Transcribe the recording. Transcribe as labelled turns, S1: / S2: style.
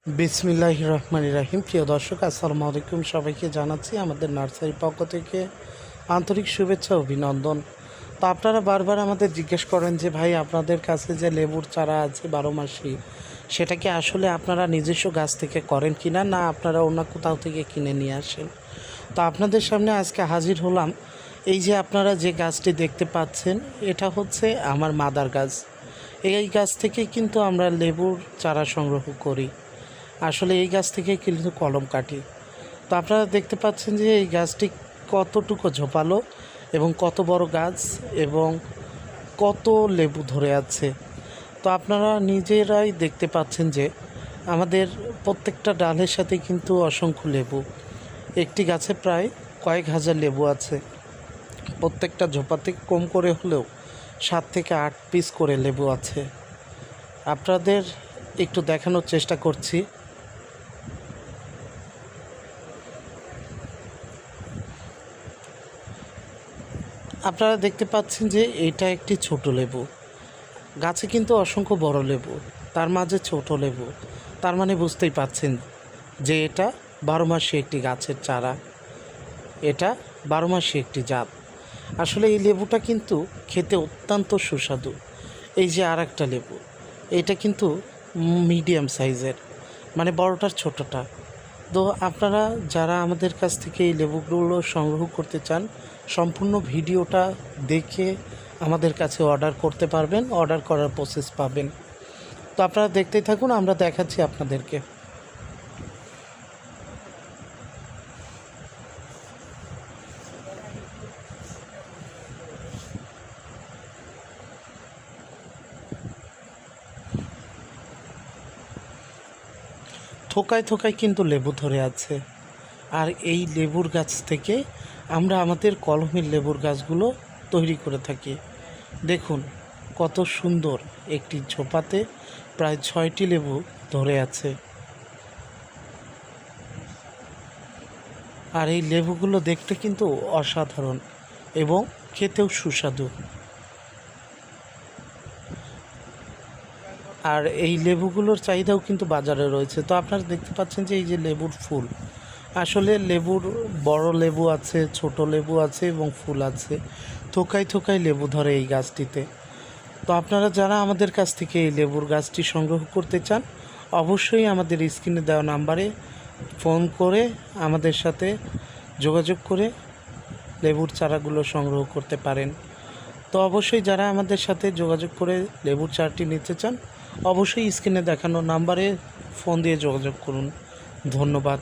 S1: বিসমিল্লাহির রহমানির রহিম। প্রিয় দর্শক, আসসালামু আলাইকুম। সবাইকে জানাচ্ছি আমাদের নার্সারির পক্ষ থেকে আন্তরিক শুভেচ্ছা অভিনন্দন। তো আপনারা বারবার আমাদের জিজ্ঞেস করেন যে ভাই, আপনাদের কাছে যে লেবুর চারা আছে 12 মাসি, সেটা কি আসলে আপনারা নিজস্ব গাছ থেকে করেন কি না, না আপনারা অন্য কোথাও থেকে কিনে নিয়ে আসেন? তো আপনাদের সামনে আজকে হাজির হলাম। এই যে আপনারা যে গাছটি দেখতে পাচ্ছেন, এটা হচ্ছে আমার মাদার গাছ। এই গাছ থেকে কিন্তু আমরা লেবুর চারা সংগ্রহ করি। আসলে এই গাছ থেকে কিন্তু কলম কাটি। তো আপনারা দেখতে পাচ্ছেন যে এই গাছটি কতটুকু ঝোপালো এবং কত বড় গাছ এবং কত লেবু ধরে আছে। তো আপনারা নিজেরাই দেখতে পাচ্ছেন যে আমাদের প্রত্যেকটা ডালের সাথে কিন্তু অসংখ্য লেবু। একটি গাছে প্রায় কয়েক হাজার লেবু আছে। প্রত্যেকটা ঝোপাতে কম করে হলেও 7 থেকে 8 পিস করে লেবু আছে। আপনাদের একটু দেখানোর চেষ্টা করছি। আপনারা দেখতে পাচ্ছেন যে এটা একটি ছোট লেবু। গাছে কিন্তু অসংখ্য বড় লেবু, তার মাঝে ছোট লেবু। তার মানে বুঝতেই পাচ্ছেন যে এটা 12 মাসি একটি গাছের চারা, এটা 12 মাসি একটি জাত। আসলে এই লেবুটা কিন্তু খেতে অত্যন্ত সুস্বাদু। এই যে আর একটা লেবু, এটা কিন্তু মিডিয়াম সাইজের, মানে বড়টার ছোটোটা। তো আপনারা যারা আমাদের কাছ থেকে এই লেবুগুলো সংগ্রহ করতে চান, সম্পূর্ণ ভিডিওটা দেখে আমাদের কাছে অর্ডার করতে পারবেন, অর্ডার করার প্রসেস পাবেন। তো আপনারা দেখতেই থাকুন, আমরা দেখাচ্ছি আপনাদেরকে। থোকায় থোকায় কিন্তু লেবু ধরে আছে। আর এই লেবুর গাছ থেকে আমরা আমাদের কলমের লেবুর গাছগুলো তৈরি করে থাকি। দেখুন কত সুন্দর একটি ঝোপাতে প্রায় 6টি লেবু ধরে আছে। আর এই লেবুগুলো দেখতে কিন্তু অসাধারণ এবং খেতেও সুস্বাদু। আর এই লেবুগুলোর চাহিদাও কিন্তু বাজারে রয়েছে। তো আপনারা দেখতে পাচ্ছেন যে এই যে লেবুর ফুল, আসলে লেবুর বড় লেবু আছে, ছোট লেবু আছে এবং ফুল আছে। থোকায় থোকায় লেবু ধরে এই গাছটিতে। তো আপনারা যারা আমাদের কাছ থেকে এই লেবুর গাছটি সংগ্রহ করতে চান, অবশ্যই আমাদের স্ক্রিনে দেওয়া নাম্বারে ফোন করে আমাদের সাথে যোগাযোগ করে লেবুর চারাগুলো সংগ্রহ করতে পারেন। তো অবশ্যই যারা আমাদের সাথে যোগাযোগ করে লেবুর চারাটি নিতে চান, অবশ্যই স্ক্রিনে দেখানো নাম্বারে ফোন দিয়ে যোগাযোগ করুন। ধন্যবাদ।